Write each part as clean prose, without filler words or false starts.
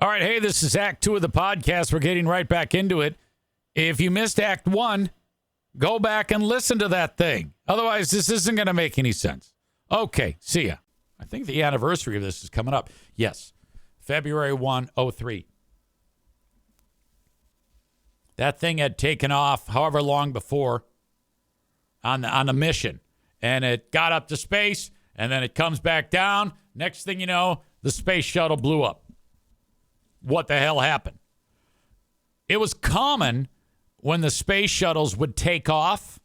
All right, hey, this is Act 2 of the podcast. We're getting right back into it. If you missed Act 1, go back and listen to that thing. Otherwise, this isn't going to make any sense. Okay, see ya. I think the anniversary of this is coming up. Yes, February 1, 03. That thing had taken off however long before on the mission. And it got up to space, and then it comes back down. Next thing you know, the space shuttle blew up. What the hell happened? It was common when the space shuttles would take off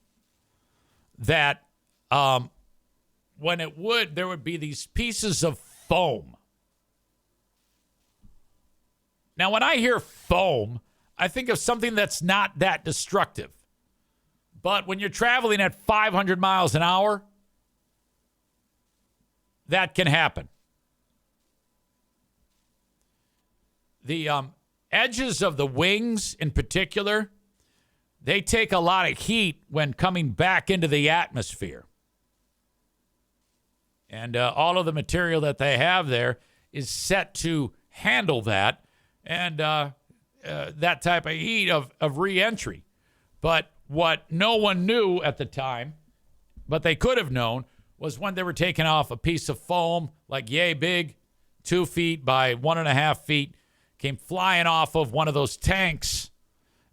that when it would, there would be these pieces of foam. Now, when I hear foam, I think of something that's not that destructive. But when you're traveling at 500 miles an hour, that can happen. The edges of the wings in particular, they take a lot of heat when coming back into the atmosphere. And all of the material that they have there is set to handle that and that type of heat of re-entry. But what no one knew at the time, but they could have known, was when they were taking off a piece of foam like yay big, 2 feet by 1.5 feet, came flying off of one of those tanks,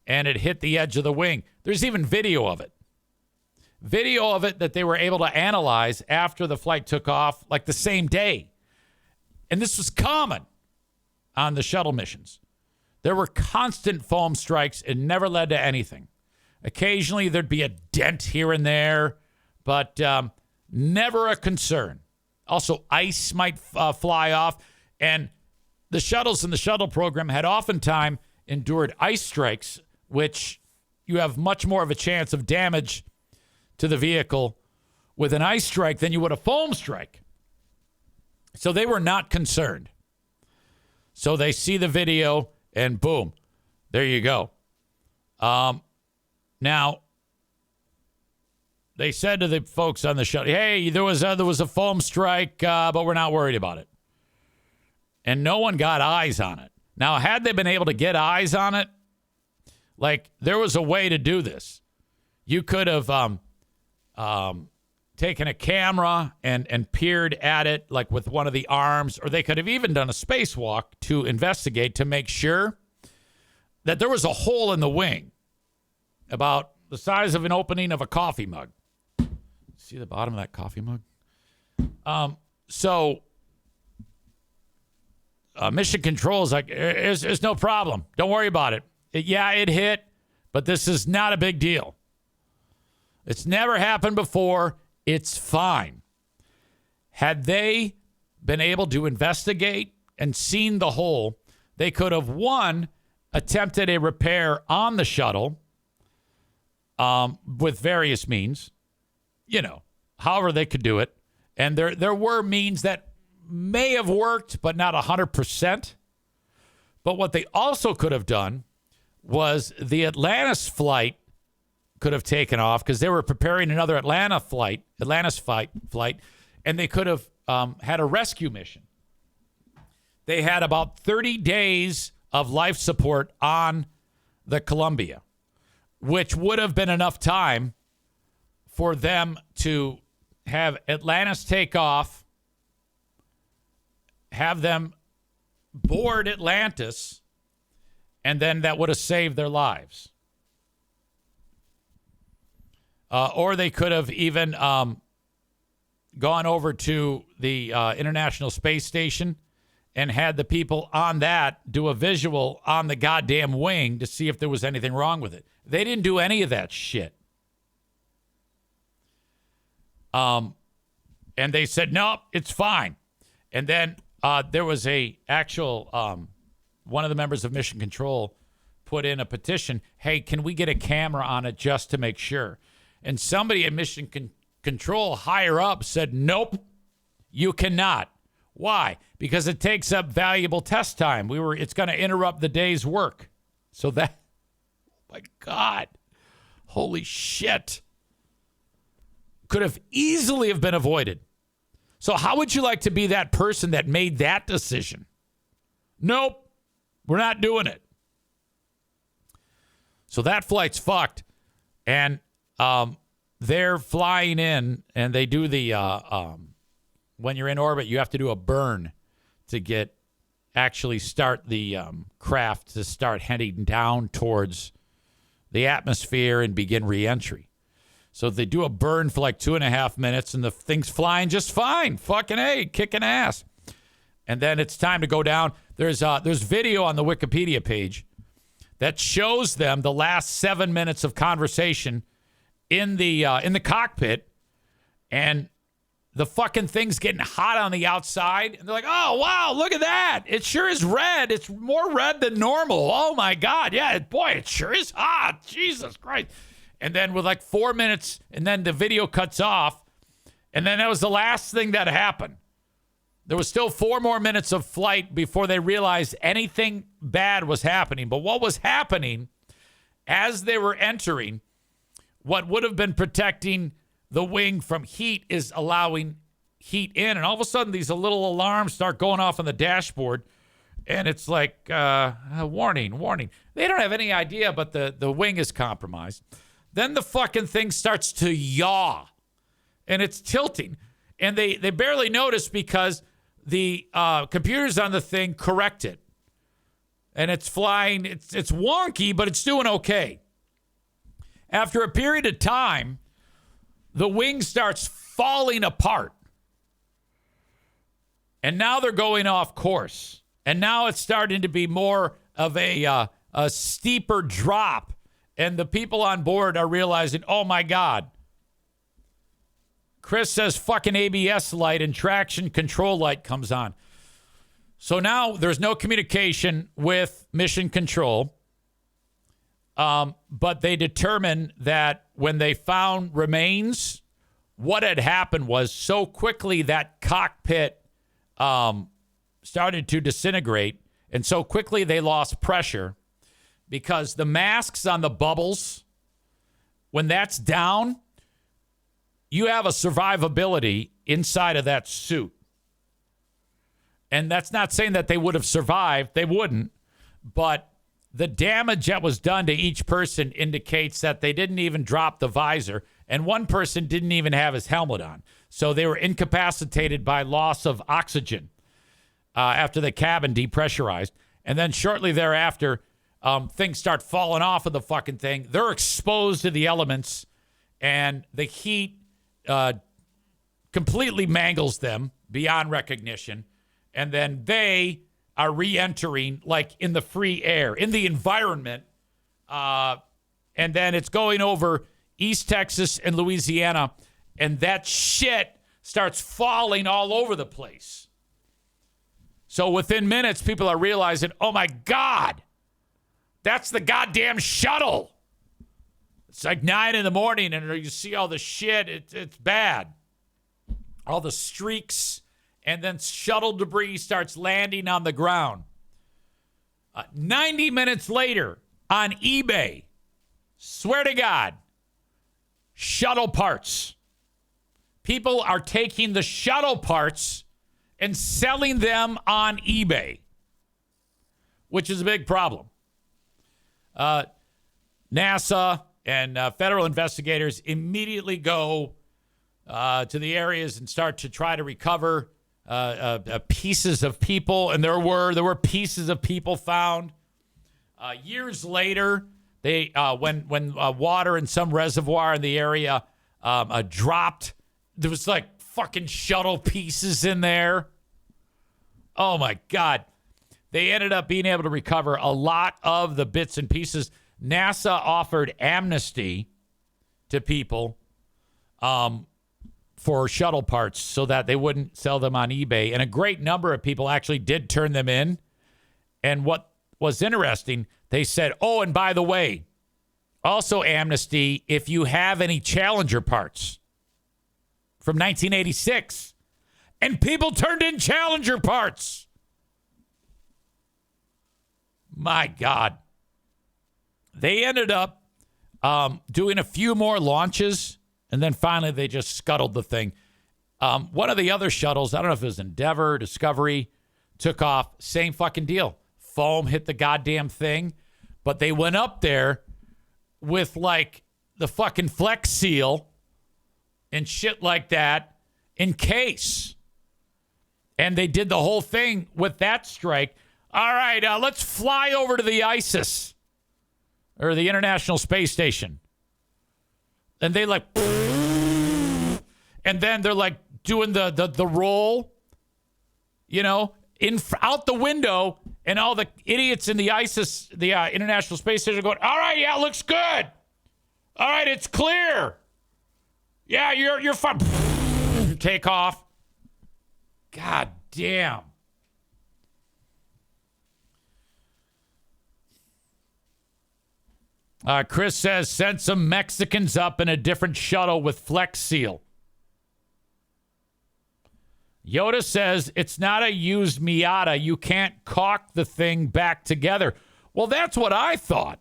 and it hit the edge of the wing. There's even video of it. Video of it that they were able to analyze after the flight took off, like the same day. And this was common on the shuttle missions. There were constant foam strikes. It never led to anything. Occasionally, there'd be a dent here and there, but never a concern. Also, ice might fly off, and the shuttles in the shuttle program had oftentimes endured ice strikes, which you have much more of a chance of damage to the vehicle with an ice strike than you would a foam strike. So they were not concerned. So they see the video, and boom, there you go. Now, they said to the folks on the shuttle, hey, there was a foam strike, but we're not worried about it. And no one got eyes on it. Now, had they been able to get eyes on it, like there was a way to do this. You could have taken a camera and peered at it like with one of the arms, or they could have even done a spacewalk to investigate to make sure that there was a hole in the wing about the size of an opening of a coffee mug. See the bottom of that coffee mug? Mission Control is like, there's no problem. Don't worry about it. It hit, but this is not a big deal. It's never happened before. It's fine. Had they been able to investigate and seen the hole, they could have, one, attempted a repair on the shuttle with various means, however they could do it. And there were means that may have worked, but not 100%. But what they also could have done was the Atlantis flight could have taken off because they were preparing another Atlantis flight, and they could have had a rescue mission. They had about 30 days of life support on the Columbia, which would have been enough time for them to have Atlantis take off, have them board Atlantis, and then that would have saved their lives. Or they could have even gone over to the International Space Station and had the people on that do a visual on the goddamn wing to see if there was anything wrong with it. They didn't do any of that shit. And they said, nope, it's fine. And then there was a actual, one of the members of Mission Control put in a petition, hey, can we get a camera on it just to make sure? And somebody at Mission Control higher up said, nope, you cannot. Why? Because it takes up valuable test time. It's going to interrupt the day's work. So that, oh my God, holy shit, could have easily have been avoided. So how would you like to be that person that made that decision? Nope, We're not doing it. So that flight's fucked. And they're flying in, and they do the, when you're in orbit, you have to do a burn to actually start the craft to start heading down towards the atmosphere and begin reentry. So they do a burn for like 2.5 minutes, and the thing's flying just fine. Fucking A, kicking ass. And then it's time to go down. There's video on the Wikipedia page that shows them the last 7 minutes of conversation in the cockpit, and the fucking thing's getting hot on the outside, and they're like, "Oh wow, look at that! It sure is red. It's more red than normal. Oh my god, yeah, boy, it sure is hot. Jesus Christ!" And then with like 4 minutes, and then the video cuts off, and then that was the last thing that happened. There was still 4 more minutes of flight before they realized anything bad was happening. But what was happening as they were entering, what would have been protecting the wing from heat is allowing heat in. And all of a sudden, these little alarms start going off on the dashboard. And it's like, warning, warning. They don't have any idea, but the wing is compromised. Then the fucking thing starts to yaw. And it's tilting. And they barely notice because the computers on the thing correct it. And it's flying. It's wonky, but it's doing okay. After a period of time, the wing starts falling apart. And now they're going off course. And now it's starting to be more of a steeper drop. And the people on board are realizing, oh my God. Chris says fucking ABS light and traction control light comes on. So now there's no communication with mission control. But they determined that when they found remains, what had happened was so quickly that cockpit started to disintegrate. And so quickly they lost pressure because the masks on the bubbles, when that's down, you have a survivability inside of that suit. And that's not saying that they would have survived. They wouldn't. But the damage that was done to each person indicates that they didn't even drop the visor. And one person didn't even have his helmet on. So they were incapacitated by loss of oxygen after the cabin depressurized. And then shortly thereafter, things start falling off of the fucking thing. They're exposed to the elements. And the heat completely mangles them beyond recognition. And then they are re-entering like in the free air, in the environment. And then it's going over East Texas and Louisiana. And that shit starts falling all over the place. So within minutes, people are realizing, oh my God, that's the goddamn shuttle. It's like 9 a.m. and you see all the shit. It's bad. All the streaks, and then shuttle debris starts landing on the ground. 90 minutes later on eBay, swear to God, shuttle parts. People are taking the shuttle parts and selling them on eBay, which is a big problem. NASA and federal investigators immediately go to the areas and start to try to recover pieces of people. And there were pieces of people found. Years later, they when water in some reservoir in the area dropped, there was like fucking shuttle pieces in there. Oh my God. They ended up being able to recover a lot of the bits and pieces. NASA offered amnesty to people for shuttle parts so that they wouldn't sell them on eBay. And a great number of people actually did turn them in. And what was interesting, they said, oh, and by the way, also amnesty if you have any Challenger parts from 1986. And people turned in Challenger parts. My God. They ended up doing a few more launches, and then finally they just scuttled the thing. One of the other shuttles, I don't know if it was Endeavour, Discovery, took off. Same fucking deal. foam hit the goddamn thing. But they went up there with like the fucking Flex Seal and shit like that in case. And they did the whole thing with that strike. All right, let's fly over to the ISIS or the International Space Station. And they like, and then they're like doing the roll, you know, out the window, and all the idiots in the ISIS, the International Space Station, are going, all right, yeah, looks good. All right, it's clear. Yeah, you're fine. Take off. God damn. Chris says, send some Mexicans up in a different shuttle with Flex Seal. Yoda says, it's not a used Miata. You can't caulk the thing back together. Well, that's what I thought.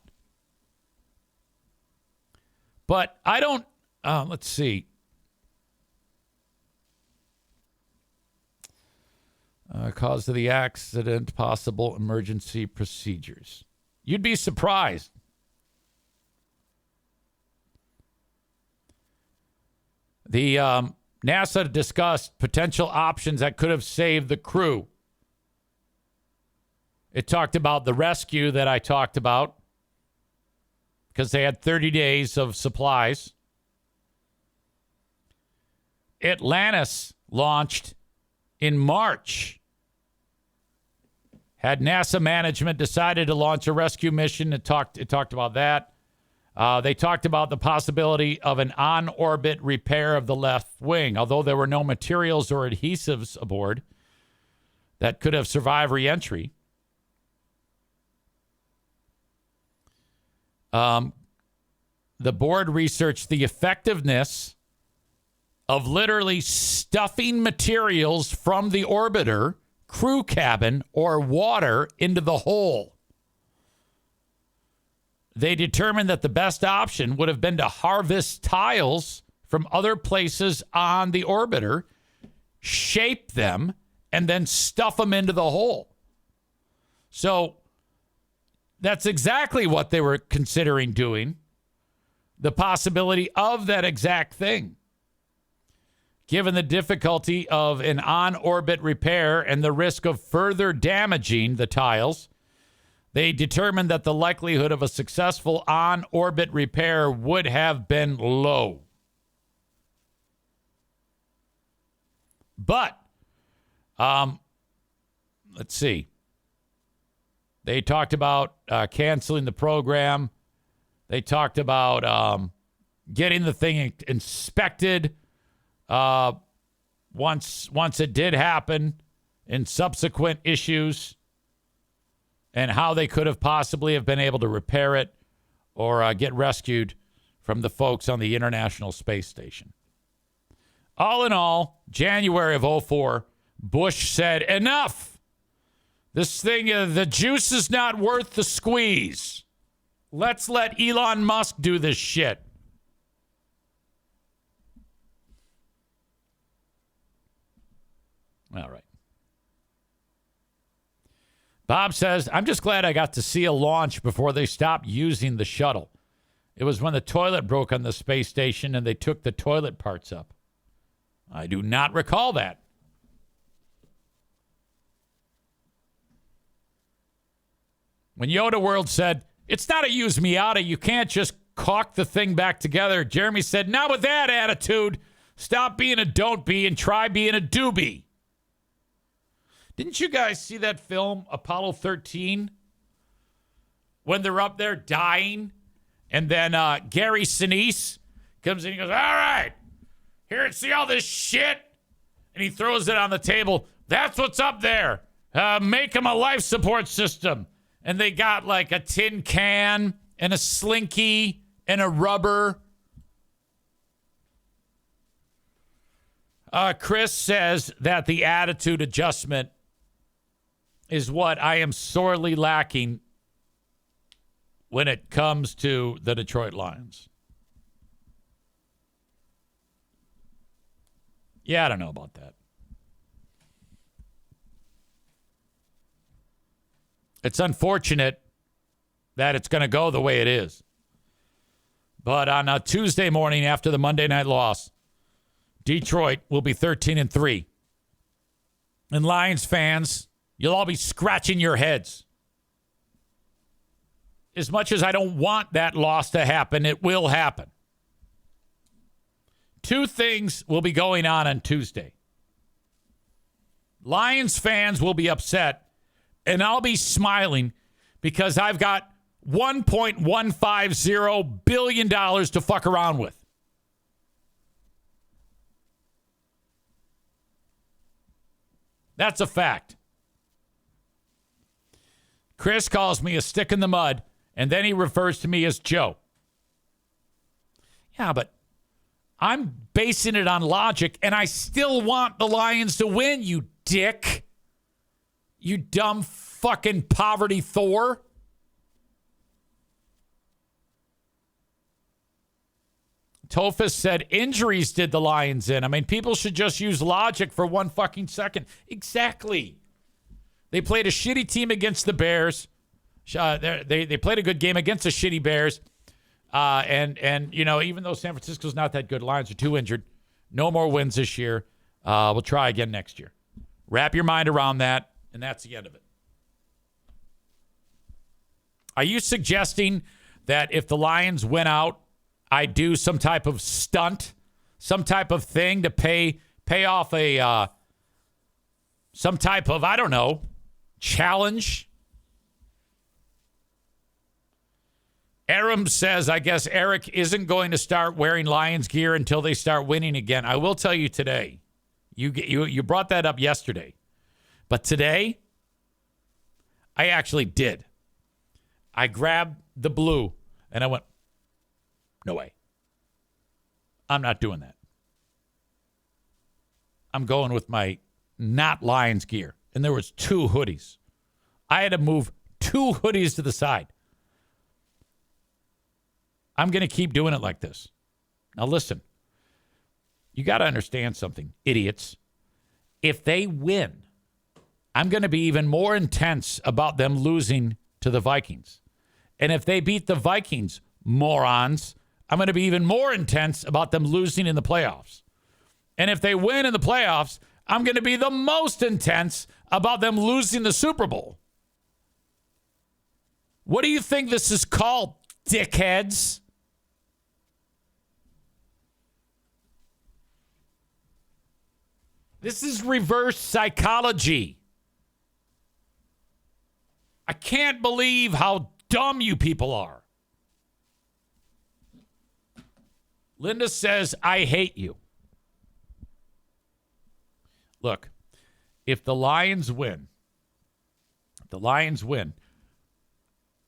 But I don't, let's see. Cause of the accident, possible emergency procedures. You'd be surprised. The NASA discussed potential options that could have saved the crew. It talked about the rescue that I talked about because they had 30 days of supplies. Atlantis launched in March. Had NASA management decided to launch a rescue mission, it talked about that. They talked about the possibility of an on-orbit repair of the left wing, although there were no materials or adhesives aboard that could have survived re-entry. The board researched the effectiveness of literally stuffing materials from the orbiter, crew cabin, or water into the hole. They determined that the best option would have been to harvest tiles from other places on the orbiter, shape them, and then stuff them into the hole. So that's exactly what they were considering doing, the possibility of that exact thing. Given the difficulty of an on-orbit repair and the risk of further damaging the tiles, they determined that the likelihood of a successful on-orbit repair would have been low. But, let's see. They talked about canceling the program. They talked about getting the thing inspected once it did happen in subsequent issues, and how they could have possibly have been able to repair it or get rescued from the folks on the International Space Station. All in all, January of 2004, Bush said, enough. This thing, the juice is not worth the squeeze. Let's let Elon Musk do this shit. All right. Bob says, I'm just glad I got to see a launch before they stopped using the shuttle. It was when the toilet broke on the space station and they took the toilet parts up. I do not recall that. When Yoda World said, it's not a used Miata, you can't just caulk the thing back together, Jeremy said, not with that attitude. Stop being a don't be and try being a do be. Didn't you guys see that film, Apollo 13? When they're up there dying, and then Gary Sinise comes in and goes, all right, here, see all this shit? And he throws it on the table. That's what's up there. Make him a life support system. And they got like a tin can and a slinky and a rubber. Chris says that the attitude adjustment is what I am sorely lacking when it comes to the Detroit Lions. Yeah, I don't know about that. It's unfortunate that it's going to go the way it is. But on a Tuesday morning after the Monday night loss, Detroit will be 13-3. And Lions fans, you'll all be scratching your heads. As much as I don't want that loss to happen, it will happen. Two things will be going on Tuesday. Lions fans will be upset, and I'll be smiling because I've got $1.150 billion to fuck around with. That's a fact. Chris calls me a stick in the mud, and then he refers to me as Joe. Yeah, but I'm basing it on logic, and I still want the Lions to win, you dick. You dumb fucking poverty Thor. Tophus said injuries did the Lions in. I mean, people should just use logic for 1 fucking second. Exactly. They played a shitty team against the Bears. They played a good game against the shitty Bears. And you know, even though San Francisco's not that good, Lions are too injured. No more wins this year. We'll try again next year. Wrap your mind around that, and that's the end of it. Are you suggesting that if the Lions win out, I do some type of stunt, some type of thing to pay off a some type of, I don't know, challenge? Aram says, I guess Eric isn't going to start wearing Lions gear until they start winning again. I will tell you today. You brought that up yesterday. But today, I actually did. I grabbed the blue and I went, no way. I'm not doing that. I'm going with my not Lions gear. And there was 2 hoodies. I had to move 2 hoodies to the side. I'm going to keep doing it like this. Now listen. You got to understand something, idiots. If they win, I'm going to be even more intense about them losing to the Vikings. And if they beat the Vikings, morons, I'm going to be even more intense about them losing in the playoffs. And if they win in the playoffs, I'm going to be the most intense about them losing the Super Bowl. What do you think this is called, dickheads? This is reverse psychology. I can't believe how dumb you people are. Linda says, I hate you. Look, if the Lions win,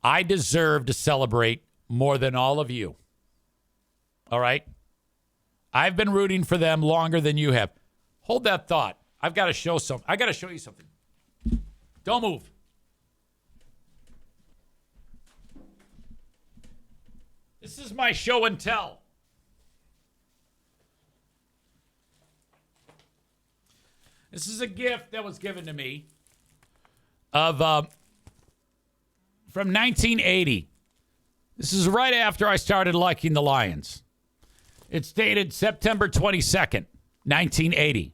I deserve to celebrate more than all of you. All right? I've been rooting for them longer than you have. Hold that thought. I've got to show something. I got to show you something. Don't move. This is my show and tell. This is a gift that was given to me of from 1980. This is right after I started liking the Lions. It's dated September 22nd, 1980.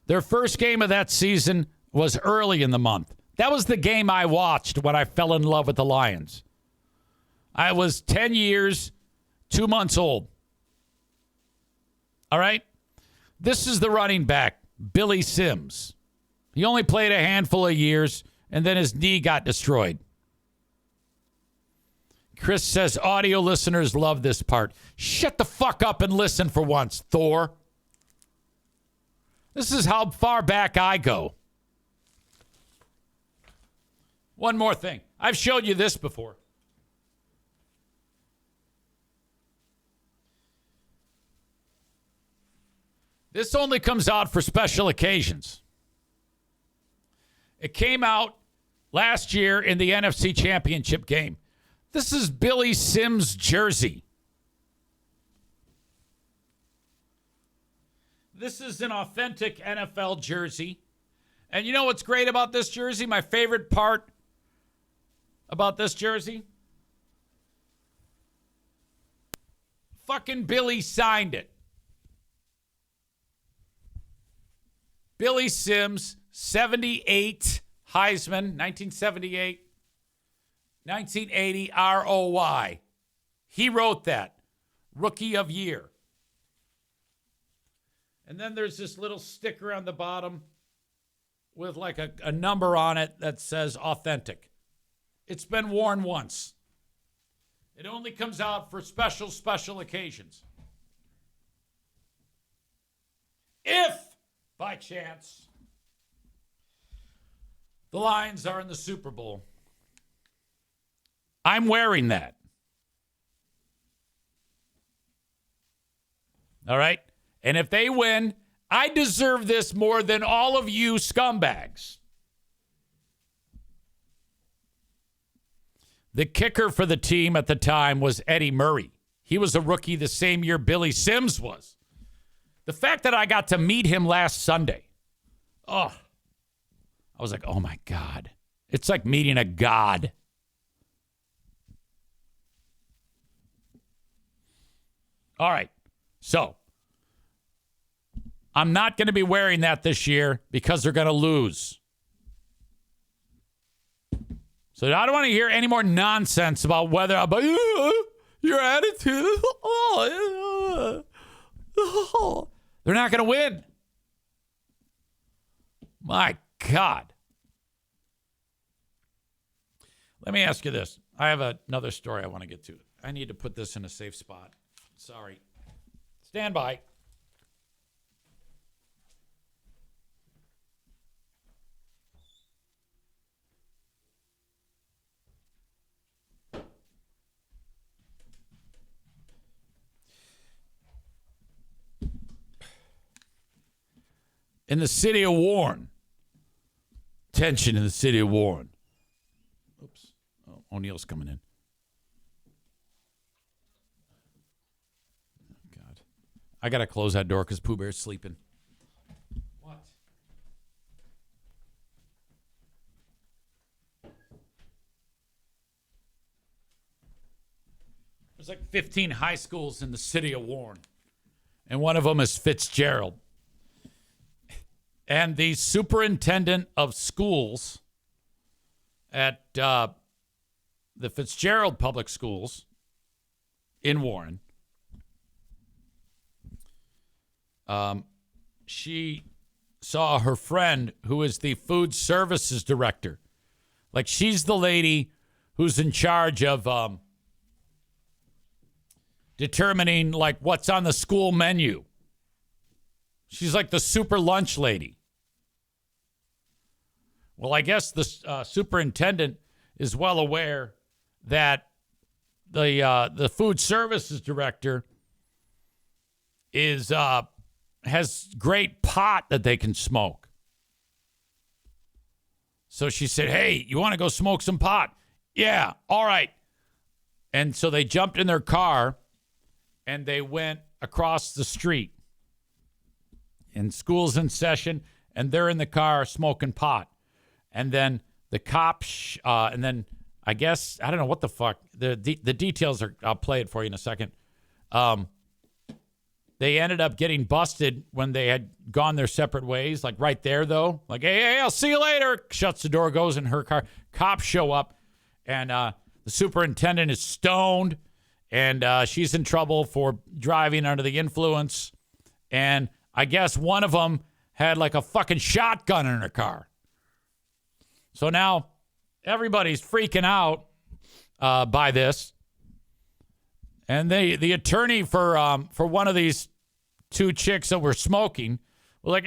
Their first game of that season was early in the month. That was the game I watched when I fell in love with the Lions. I was 10 years, 2 months old. All right? This is the running back, Billy Sims. He only played a handful of years, and then his knee got destroyed. Chris says audio listeners love this part. Shut the fuck up and listen for once, Thor. This is how far back I go. One more thing. I've showed you this before. This only comes out for special occasions. It came out last year in the NFC Championship game. This is Billy Sims' jersey. This is an authentic NFL jersey. And you know what's great about this jersey? My favorite part about this jersey? Fucking Billy signed it. Billy Sims, 78, Heisman, 1978, 1980, ROY. He wrote that. Rookie of Year. And then there's this little sticker on the bottom with like a number on it that says authentic. It's been worn once. It only comes out for special occasions. If, by chance, the Lions are in the Super Bowl, I'm wearing that. All right? And if they win, I deserve this more than all of you scumbags. The kicker for the team at the time was Eddie Murray. He was a rookie the same year Billy Sims was. The fact that I got to meet him last Sunday, I was like, oh my God. It's like meeting a god. All right. So, I'm not going to be wearing that this year because they're going to lose. So I don't want to hear any more nonsense about whether your attitude. They're not going to win. My God. Let me ask you this. I have another story I want to get to. I need to put this in a safe spot. Sorry. Stand by. In the city of Warren. Tension in the city of Warren. Oops. Oh, O'Neill's coming in. Oh, God. I got to close that door because Pooh Bear's sleeping. What? There's like 15 high schools in the city of Warren. And one of them is Fitzgerald. And the superintendent of schools at the Fitzgerald Public Schools in Warren, she saw her friend who is the food services director. Like, she's the lady who's in charge of determining, like, what's on the school menu. She's like the super lunch lady. Well, I guess the superintendent is well aware that the food services director has great pot that they can smoke. So she said, "Hey, you want to go smoke some pot?" "Yeah, all right." And so they jumped in their car and they went across the street. And school's in session, and they're in the car smoking pot. And then the cops, and then I guess, I don't know what the fuck. The details are, I'll play it for you in a second. They ended up getting busted when they had gone their separate ways, like right there, though. Like, hey, I'll see you later. Shuts the door, goes in her car. Cops show up, and the superintendent is stoned, and she's in trouble for driving under the influence. And I guess one of them had like a fucking shotgun in her car. So now everybody's freaking out by this. And the attorney for one of these two chicks that were smoking was like,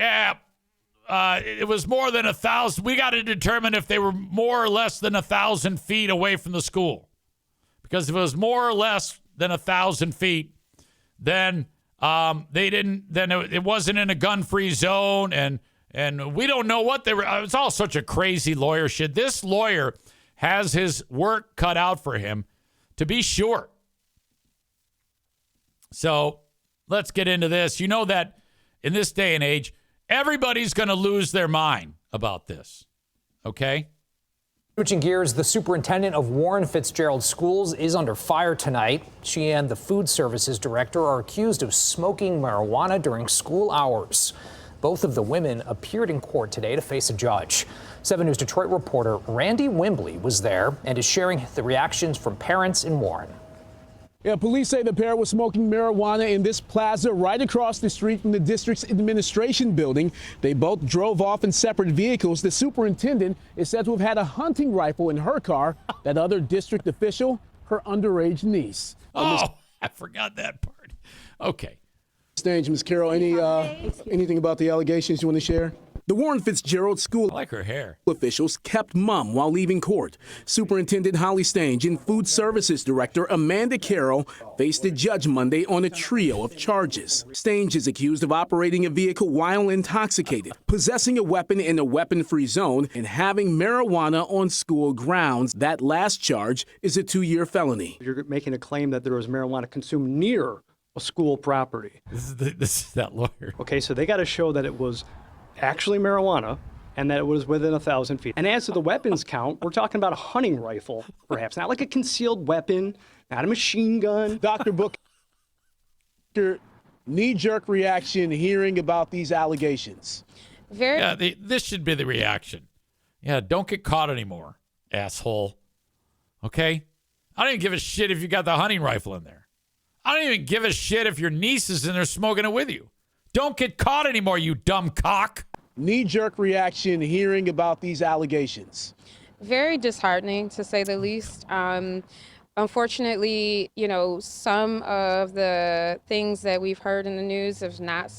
it was more than 1,000. We got to determine if they were more or less than 1,000 feet away from the school. Because if it was more or less than 1,000 feet, then they didn't. Then it wasn't in a gun-free zone, and we don't know what they were. It's all such a crazy lawyer shit. This lawyer has his work cut out for him, to be sure. So let's get into this. You know that in this day and age, everybody's going to lose their mind about this. Okay? Switching gears, the superintendent of Warren Fitzgerald Schools is under fire tonight. She and the food services director are accused of smoking marijuana during school hours. Both of the women appeared in court today to face a judge. 7 News Detroit reporter Randy Wimbley was there and is sharing the reactions from parents in Warren. Yeah, police say the pair was smoking marijuana in this plaza right across the street from the district's administration building. They both drove off in separate vehicles. The superintendent is said to have had a hunting rifle in her car. That other district official, her underage niece. Oh, I forgot that part. Okay. Stage, Ms. Carroll, anything about the allegations you want to share? The Warren Fitzgerald School I like her hair. officials kept mum while leaving court. Superintendent Holly Stange and Food Services Director Amanda Carroll faced a judge Monday on a trio of charges. Stange is accused of operating a vehicle while intoxicated, possessing a weapon in a weapon-free zone, and having marijuana on school grounds. That last charge is a 2-year felony. You're making a claim that there was marijuana consumed near a school property. This is that lawyer. Okay, so they got to show that it was actually marijuana and that it was within 1,000 feet. And as to the weapons count, we're talking about a hunting rifle, perhaps, not like a concealed weapon, not a machine gun. Dr. Booker, knee-jerk reaction hearing about these allegations. Yeah, this should be the reaction. Yeah, don't get caught anymore, asshole. Okay? I don't even give a shit if you got the hunting rifle in there. I don't even give a shit if your niece is in there smoking it with you. Don't get caught anymore, you dumb cock. Knee-jerk reaction hearing about these allegations. Very disheartening, to say the least. Unfortunately, some of the things that we've heard in the news have not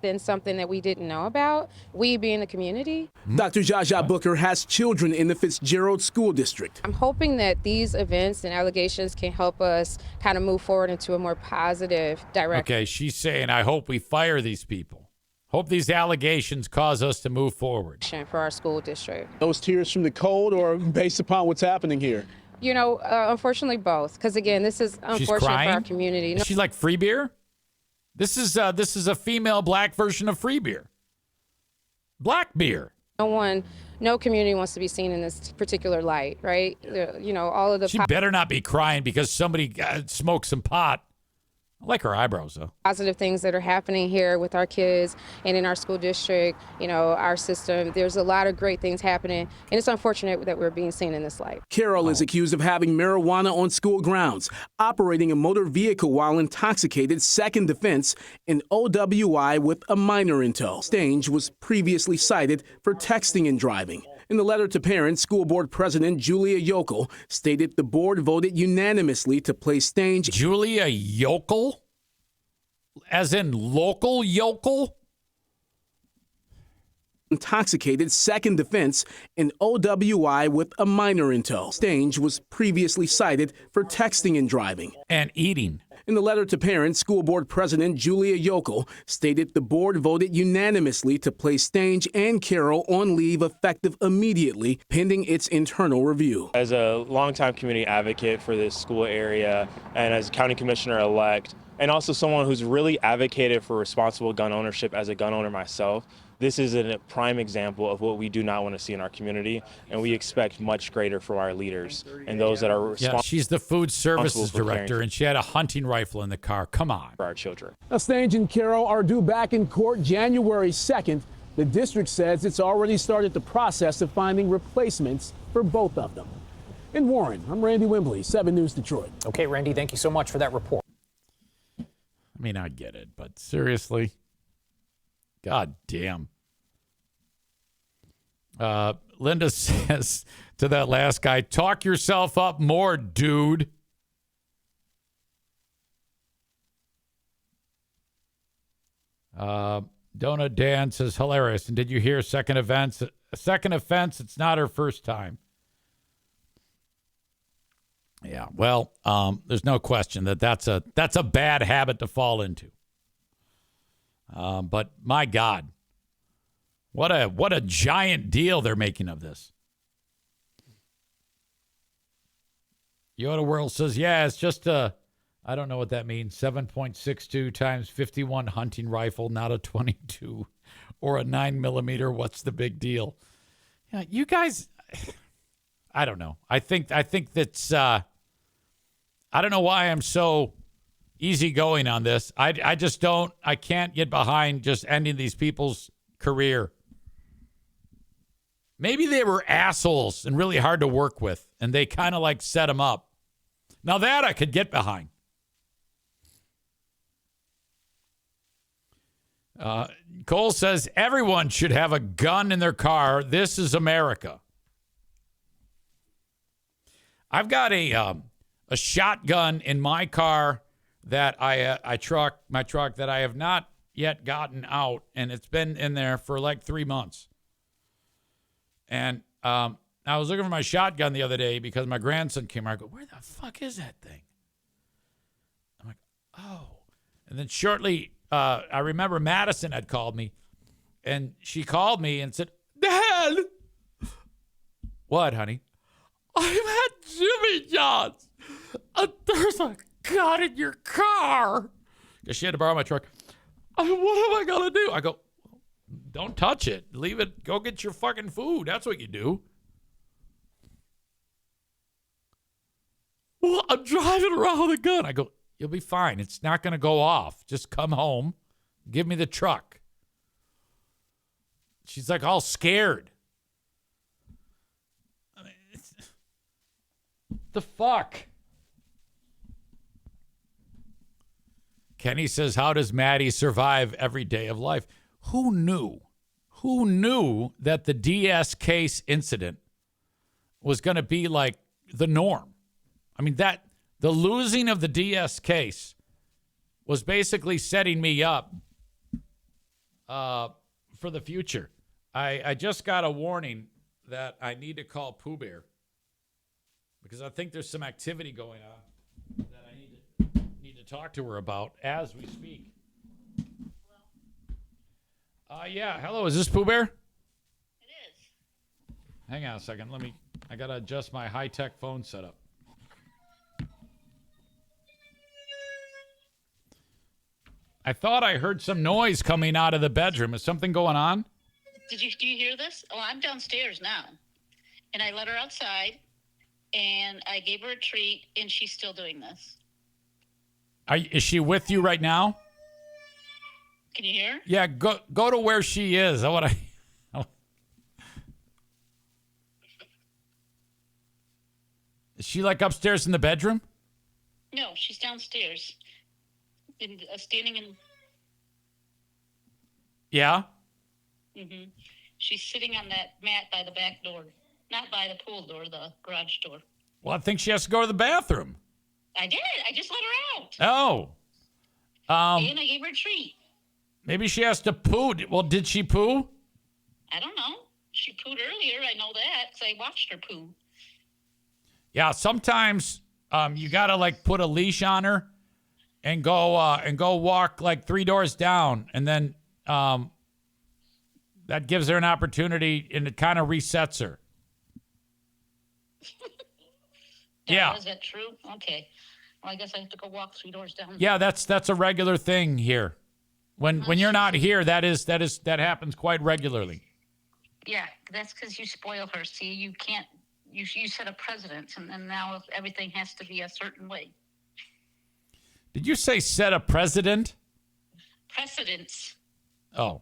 been something that we didn't know about, we being the community. Dr. Jaja Booker has children in the Fitzgerald School District. I'm hoping that these events and allegations can help us kind of move forward into a more positive direction. Okay, she's saying, I hope we fire these people. Hope these allegations cause us to move forward. For our school district. Those tears from the cold or based upon what's happening here? Unfortunately both, because again, this is unfortunate for our community. Is she like free beer? This is a female black version of free beer. Black beer. No community wants to be seen in this particular light, right? All of the She better not be crying because somebody smoked some pot. I like her eyebrows, though. Positive things that are happening here with our kids and in our school district, our system. There's a lot of great things happening, and it's unfortunate that we're being seen in this light. Carroll is accused of having marijuana on school grounds, operating a motor vehicle while intoxicated, second offense, and OWI with a minor in tow. Stange was previously cited for texting and driving. In the letter to parents, School Board President Julia Yokel stated the board voted unanimously to place Stange. Julia Yokel? As in local yokel? Intoxicated, second offense, and OWI with a minor in tow. Stange was previously cited for texting and driving. And eating. In the letter to parents, School Board President Julia Yokel stated the board voted unanimously to place Stange and Carroll on leave effective immediately, pending its internal review. As a longtime community advocate for this school area and as county commissioner-elect, and also someone who's really advocated for responsible gun ownership as a gun owner myself, this is a prime example of what we do not want to see in our community, and we expect much greater from our leaders and those that are responsible. Yeah, she's the food services director, and she had a hunting rifle in the car. Come on. For our children. Now, Stange and Carroll are due back in court January 2nd. The district says it's already started the process of finding replacements for both of them. In Warren, I'm Randy Wimbley, 7 News Detroit. Okay, Randy, thank you so much for that report. I mean, I get it, but seriously? God damn. Linda says to that last guy, talk yourself up more, dude. Donut Dan says, hilarious. And did you hear second offense? It's not her first time. Yeah, well, there's no question that's a bad habit to fall into. But my God, what a giant deal they're making of this. Yoda World says, yeah, it's just I don't know what that means. 7.62 times 51 hunting rifle, not a 22 or a 9mm. What's the big deal? Yeah, you guys, I don't know. I think that's, I don't know why I'm so easygoing on this. I can't get behind just ending these people's career. Maybe they were assholes and really hard to work with, and they kind of like set them up. Now that I could get behind. Cole says everyone should have a gun in their car. This is America. I've got a shotgun in my car that my truck that I have not yet gotten out, and it's been in there for like 3 months. And I was looking for my shotgun the other day because my grandson came over. I go, where the fuck is that thing? I'm like, oh. And then shortly, I remember Madison had called me, and she called me and said, Dad. What, honey? I'm at Jimmy John's. There's a gun in your car. Because she had to borrow my truck. What am I going to do? I go, don't touch it. Leave it. Go get your fucking food. That's what you do. Well, I'm driving around with a gun. I go, you'll be fine. It's not going to go off. Just come home. Give me the truck. She's like all scared. I mean, the fuck? Kenny says, how does Maddie survive every day of life? Who knew? Who knew that the DS case incident was going to be like the norm? I mean, the losing of the DS case was basically setting me up for the future. I just got a warning that I need to call Pooh Bear because I think there's some activity going on that I need to talk to her about as we speak. Yeah. Hello. Is this Pooh Bear? It is. Hang on a second. I got to adjust my high-tech phone setup. I thought I heard some noise coming out of the bedroom. Is something going on? Do you hear this? Oh, I'm downstairs now. And I let her outside and I gave her a treat and she's still doing this. Is she with you right now? Can you hear? Yeah, go to where she is. Is she like upstairs in the bedroom? No, she's downstairs. Standing in. Yeah? Mm-hmm. She's sitting on that mat by the back door. Not by the pool door, the garage door. Well, I think she has to go to the bathroom. I did. I just let her out. Oh. And I gave her a treat. Maybe she has to poo. Well, did she poo? I don't know. She pooed earlier. I know that because I watched her poo. Yeah, sometimes you got to like put a leash on her and go walk like 3 doors down, and then that gives her an opportunity and it kind of resets her. Yeah. Is that true? Okay. Well, I guess I have to go walk 3 doors down. Yeah, that's a regular thing here. When you're not here, that happens quite regularly. Yeah, that's because you spoil her. See, you can't. You set a precedent, and now everything has to be a certain way. Did you say set a precedent? Precedents. Oh.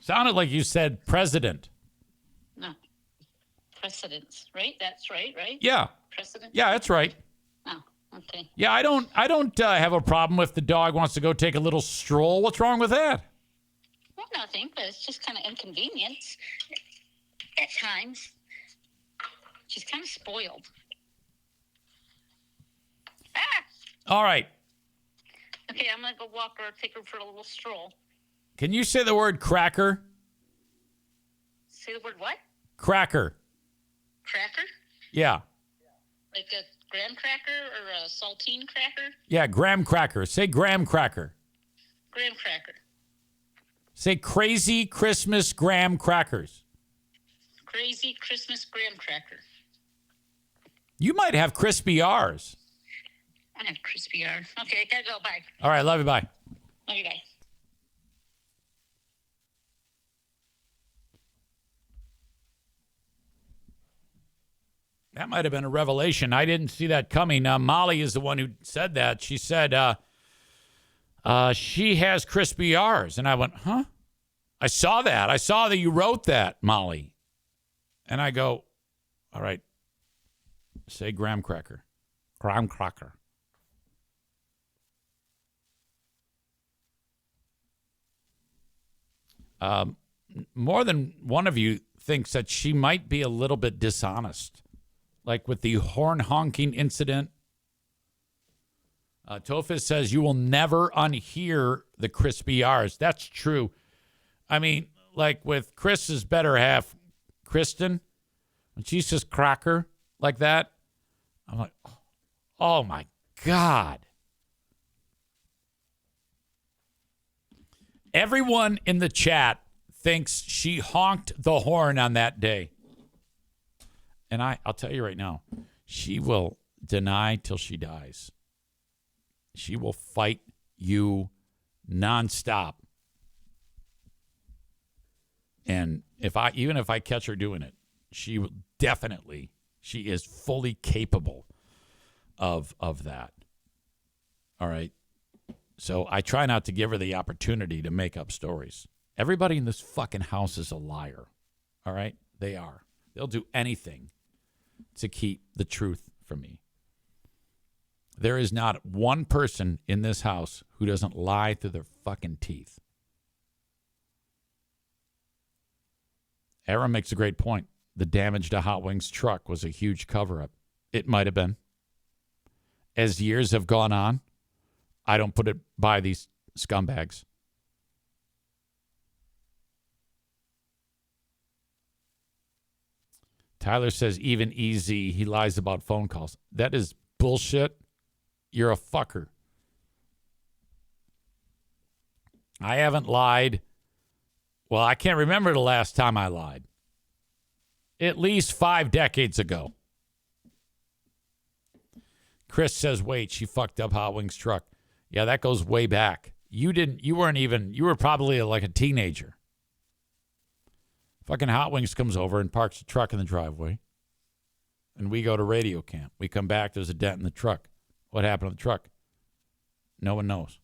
Sounded like you said president. No. Precedents, right? That's right? Yeah. Precedent? Yeah, that's right. Oh, okay. Yeah, I don't have a problem if the dog wants to go take a little stroll. What's wrong with that? Well, nothing, but it's just kind of inconvenient at times. She's kind of spoiled. Ah! All right. Okay, I'm going to go walk her, take her for a little stroll. Can you say the word cracker? Say the word what? Cracker. Cracker? Yeah. Like a graham cracker or a saltine cracker? Yeah, graham cracker. Say graham cracker. Graham cracker. Say crazy Christmas graham crackers. Crazy Christmas graham cracker. You might have crispy R's. I have crispy R. Okay, gotta go. Bye. All right, love you. Bye. Love you, bye. That might have been a revelation. I didn't see that coming. Molly is the one who said that. She said she has crispy R's. And I went, huh? I saw that. I saw that you wrote that, Molly. And I go, all right, say graham cracker. Graham cracker. More than one of you thinks that she might be a little bit dishonest. Like with the horn honking incident. Tophis says you will never unhear the crispy R's. That's true. I mean, like with Chris's better half, Kristen, when she says cracker like that, I'm like, oh my God. Everyone in the chat thinks she honked the horn on that day. And I'll tell you right now, she will deny till she dies. She will fight you nonstop. And even if I catch her doing it, she will definitely, she is fully capable of that. All right. So I try not to give her the opportunity to make up stories. Everybody in this fucking house is a liar. All right? They are. They'll do anything to keep the truth from me. There is not one person in this house who doesn't lie through their fucking teeth. Aaron makes a great point. The damage to Hot Wings truck was a huge cover-up. It might have been. As years have gone on, I don't put it by these scumbags. Tyler says, even EZ, he lies about phone calls. That is bullshit. You're a fucker. I haven't lied. Well, I can't remember the last time I lied. At least 5 decades ago. Chris says, wait, she fucked up Hot Wings truck. Yeah, that goes way back. You were probably like a teenager. Fucking Hot Wings comes over and parks the truck in the driveway. And we go to radio camp. We come back, there's a dent in the truck. What happened to the truck? No one knows.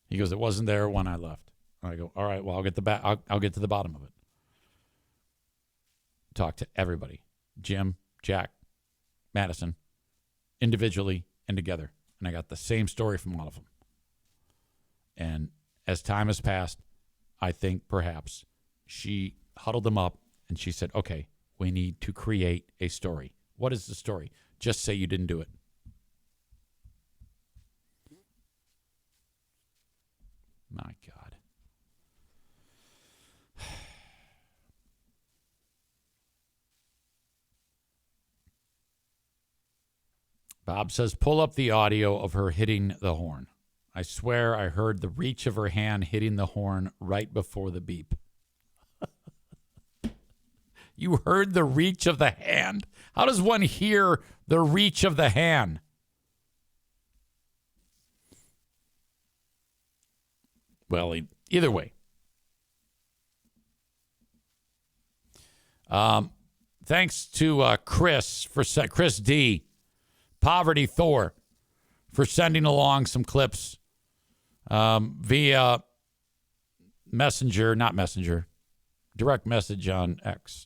He goes, it wasn't there when I left. I go, all right, well, I'll get to the bottom of it. Talk to everybody. Jim, Jack, Madison, individually and together. And I got the same story from all of them. And as time has passed, I think perhaps she huddled them up and she said, okay, we need to create a story. What is the story? Just say you didn't do it. My God. Bob says, pull up the audio of her hitting the horn. I swear I heard the reach of her hand hitting the horn right before the beep. You heard the reach of the hand? How does one hear the reach of the hand? Well, either way. Thanks to Chris D, Poverty Thor, for sending along some clips via direct message on X.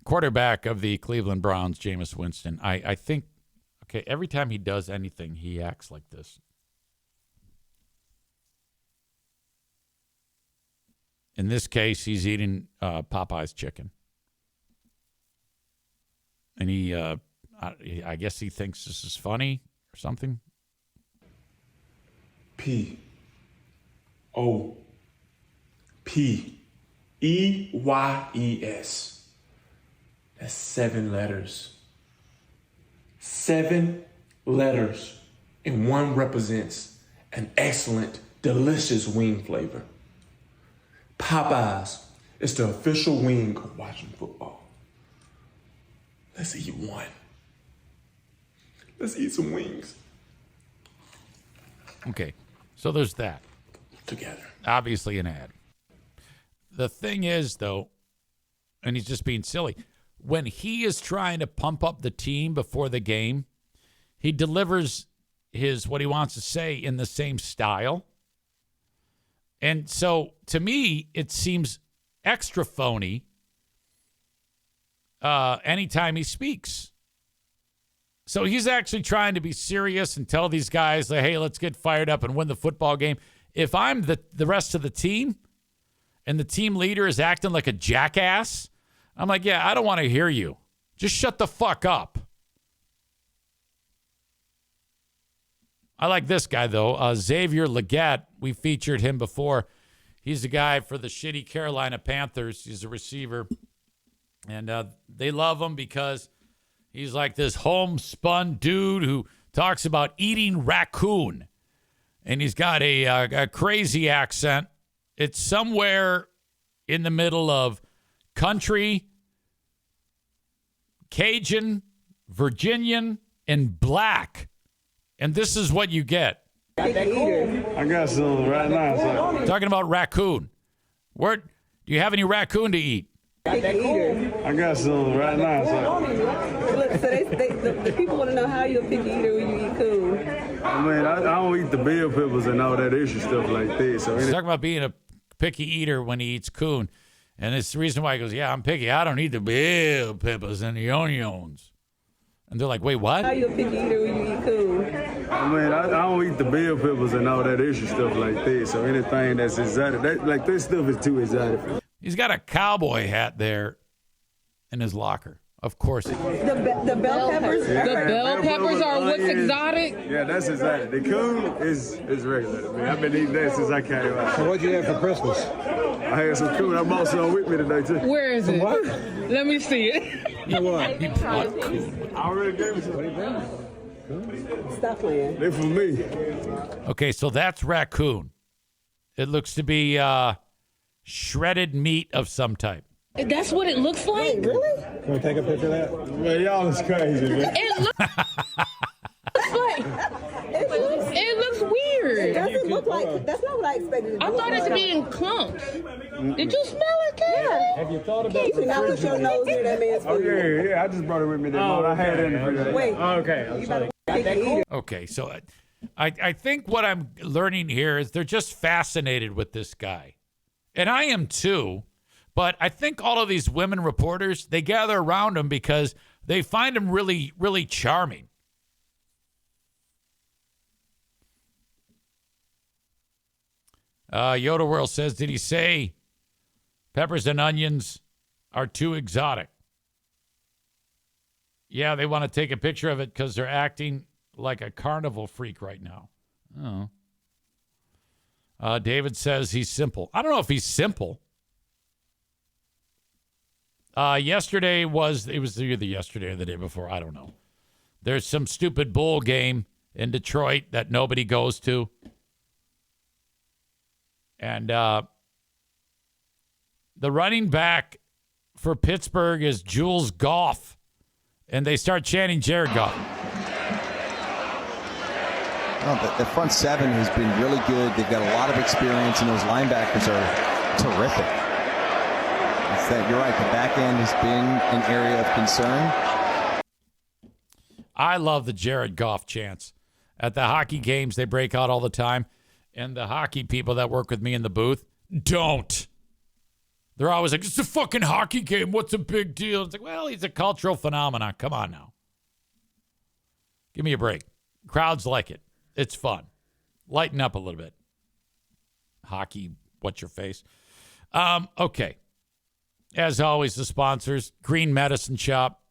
Quarterback of the Cleveland Browns, Jameis Winston. I think, okay, every time he does anything, he acts like this. In this case, he's eating Popeye's chicken. And he, I guess he thinks this is funny or something. P-O-P-E-Y-E-S. That's 7 letters. 7 letters. And one represents an excellent, delicious wing flavor. Popeyes is the official wing of watching football. Let's eat one. Let's eat some wings. Okay, so there's that. Together. Obviously an ad. the thing is, though, and he's just being silly, when he is trying to pump up the team before the game, he delivers what he wants to say in the same style. And so, to me, it seems extra phony anytime he speaks. So he's actually trying to be serious and tell these guys, like, hey, let's get fired up and win the football game. If I'm the rest of the team and the team leader is acting like a jackass, I'm like, yeah, I don't want to hear you. Just shut the fuck up. I like this guy, though. Xavier Legette, we featured him before. He's the guy for the shitty Carolina Panthers. He's a receiver. And they love him because he's like this homespun dude who talks about eating raccoon. And he's got a crazy accent. It's somewhere in the middle of country, Cajun, Virginian, and black. And this is what you get. I got some right now. So. Talking about raccoon. Do you have any raccoon to eat? I got some right now. So. Look, so the people want to know how you're a picky eater when you eat coon. I mean, I don't eat the bell peppers and all that extra stuff like this. So he's talking about being a picky eater when he eats coon. And it's the reason why he goes, yeah, I'm picky. I don't eat the bell peppers and the onions. And they're like, wait, what? How you a picky eater when you eat coon? I mean, I don't eat the bell peppers and all that extra stuff like this. So anything that's exotic, this stuff is too exotic. He's got a cowboy hat there in his locker. Of course. The bell peppers? Yeah, the bell peppers are what's exotic? Yeah, that's exotic. The coon is regular. I mean, I've been eating that since I came out. So what'd you have for Christmas? I had some coon. I bought some with me today, too. Where is it? What? Let me see it. You know what? He brought coon. I already gave me some. What are you bringing? Stop playing. They're for me. Okay, so that's raccoon. It looks to be shredded meat of some type. That's what it looks like? Really? Can we take a picture of that? Man, y'all is crazy, man. It looks weird. It doesn't look like, that's not what I expected it to I look thought it like. to be in clumps. Did you smell it, Kat? Have you thought about You should not put your nose near that man's Oh, food. yeah, I just brought it with me that morning. I had it in the refrigerator. Wait. okay. I'm sorry. Okay, so I think what I'm learning here is they're just fascinated with this guy. And I am too. But I think all of these women reporters, they gather around him because they find him really, really charming. Yoda World says, did he say peppers and onions are too exotic? Yeah, they want to take a picture of it because they're acting like a carnival freak right now. Oh. David says he's simple. I don't know if he's simple. Yesterday was either yesterday or the day before. I don't know. There's some stupid bowl game in Detroit that nobody goes to. And the running back for Pittsburgh is Jules Goff. And they start chanting Jared Goff. Oh, the front seven has been really good. They've got a lot of experience, and those linebackers are terrific. It's that you're right. The back end has been an area of concern. I love the Jared Goff chants. At the hockey games, they break out all the time. And the hockey people that work with me in the booth don't. They're always like, it's a fucking hockey game. What's the big deal? It's like, well, he's a cultural phenomenon. Come on now. Give me a break. Crowds like it. It's fun. Lighten up a little bit. Hockey, what's your face? Okay. As always, the sponsors, Green Medicine Shop.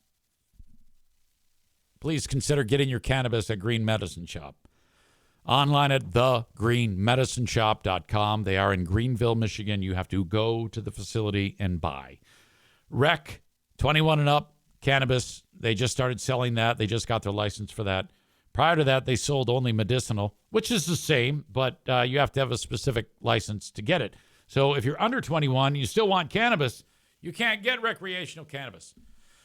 Please consider getting your cannabis at Green Medicine Shop. Online at thegreenmedicineshop.com. They are in Greenville, Michigan. You have to go to the facility and buy. Rec, 21 and up, cannabis. They just started selling that. They just got their license for that. Prior to that, they sold only medicinal, which is the same, but you have to have a specific license to get it. So if you're under 21, you still want cannabis, you can't get recreational cannabis,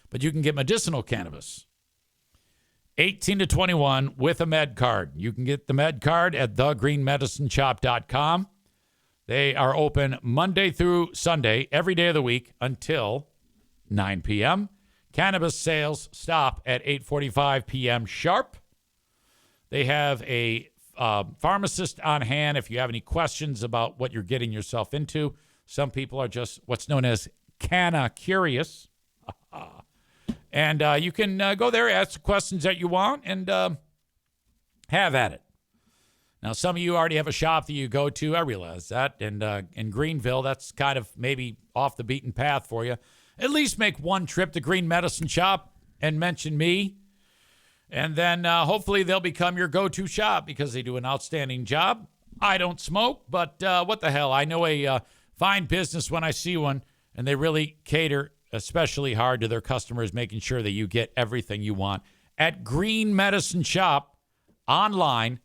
but you can get medicinal cannabis. 18 to 21 with a med card. You can get the med card at thegreenmedicineshop.com. They are open Monday through Sunday, every day of the week until 9 p.m. Cannabis sales stop at 8:45 p.m. sharp. They have a pharmacist on hand if you have any questions about what you're getting yourself into. Some people are just what's known as canna curious. And you can go there, ask the questions that you want, and have at it. Now, some of you already have a shop that you go to. I realize that. And in Greenville, that's kind of maybe off the beaten path for you. At least make one trip to Green Medicine Shop and mention me. And then hopefully they'll become your go-to shop because they do an outstanding job. I don't smoke, but what the hell? I know a fine business when I see one, and they really cater especially hard to their customers, making sure that you get everything you want at Green Medicine Shop online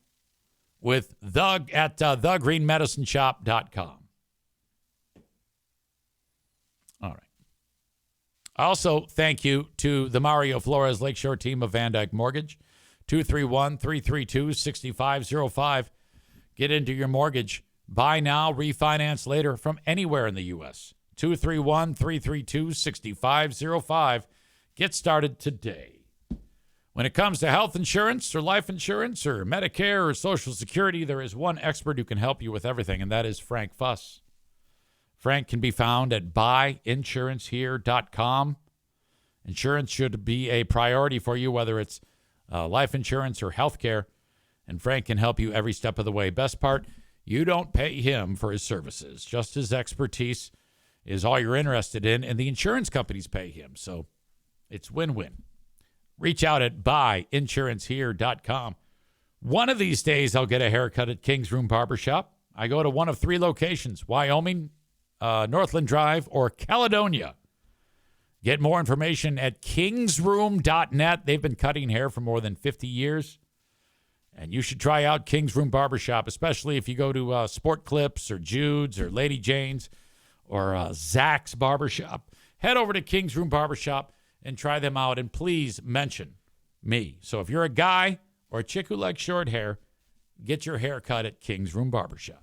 with thegreenmedicineshop.com. All right. Also, thank you to the Mario Flores Lakeshore team of Van Dyke Mortgage, 231-332-6505. Get into your mortgage. Buy now, refinance later from anywhere in the U.S. 231-332-6505. Get started today. When it comes to health insurance or life insurance or Medicare or Social Security, there is one expert who can help you with everything, and that is Frank Fuss. Frank can be found at buyinsurancehere.com. Insurance should be a priority for you, whether it's life insurance or health care, and Frank can help you every step of the way. Best part, you don't pay him for his services. Just his expertise is all you're interested in, and the insurance companies pay him, so it's win-win. Reach out at buyinsurancehere.com. One of these days, I'll get a haircut at King's Room Barbershop. I go to one of three locations, Wyoming, Northland Drive, or Caledonia. Get more information at kingsroom.net. They've been cutting hair for more than 50 years. And you should try out King's Room Barbershop, especially if you go to Sport Clips or Jude's or Lady Jane's or Zach's Barbershop. Head over to King's Room Barbershop and try them out, and please mention me. So if you're a guy or a chick who likes short hair, get your hair cut at King's Room Barbershop.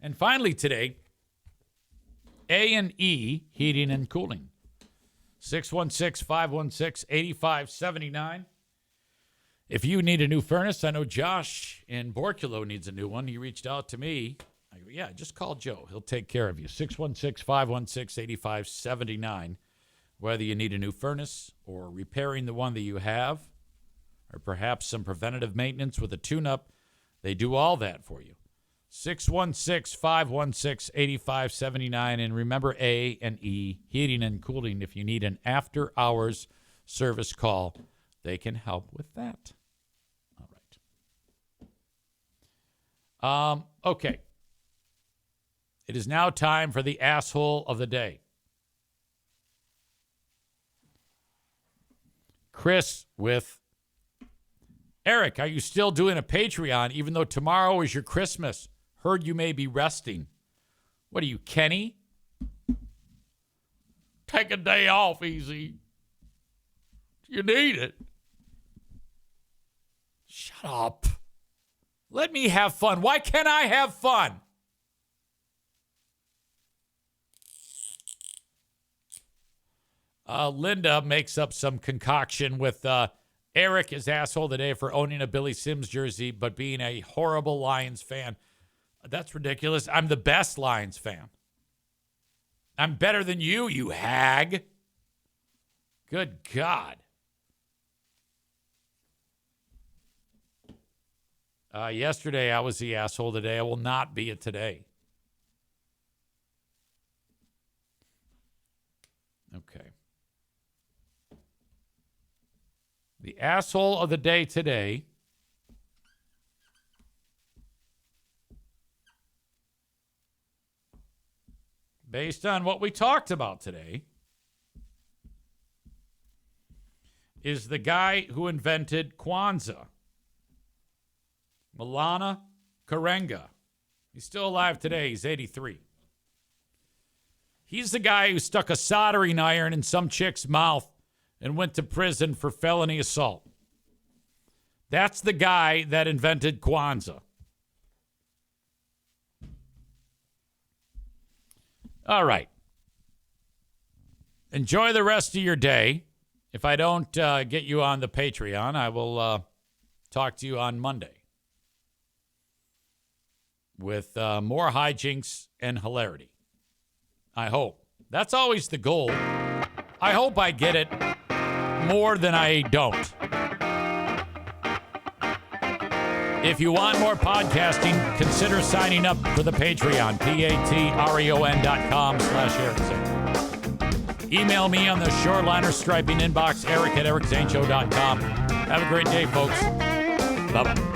And finally today, A&E Heating and Cooling, 616-516-8579. If you need a new furnace, I know Josh in Borculo needs a new one. He reached out to me. I go, yeah, just call Joe. He'll take care of you. 616-516-8579. Whether you need a new furnace or repairing the one that you have, or perhaps some preventative maintenance with a tune-up, they do all that for you. 616-516-8579. And remember A&E Heating and Cooling. If you need an after-hours service call, they can help with that. All right. Okay. It is now time for the asshole of the day. Chris with, Eric, are you still doing a Patreon even though tomorrow is your Christmas? Heard you may be resting. What are you, Kenny? Take a day off, easy. You need it. Shut up. Let me have fun. Why can't I have fun? Linda makes up some concoction with Eric is asshole today for owning a Billy Sims jersey, but being a horrible Lions fan. That's ridiculous. I'm the best Lions fan. I'm better than you, you hag. Good God. Yesterday, I was the asshole. Today, I will not be it today. Okay. The asshole of the day today based on what we talked about today is the guy who invented Kwanza, Malana Karenga. He's still alive today. He's 83. He's the guy who stuck a soldering iron in some chick's mouth and went to prison for felony assault. That's the guy that invented Kwanza. All right. Enjoy the rest of your day. If I don't get you on the Patreon, I will talk to you on Monday with more hijinks and hilarity. I hope. That's always the goal. I hope I get it more than I don't. If you want more podcasting, consider signing up for the Patreon, patreon.com/Erickson. Email me on the Shoreliner Striping inbox, eric@ericzaneshow.com. Have a great day, folks. Bye-bye.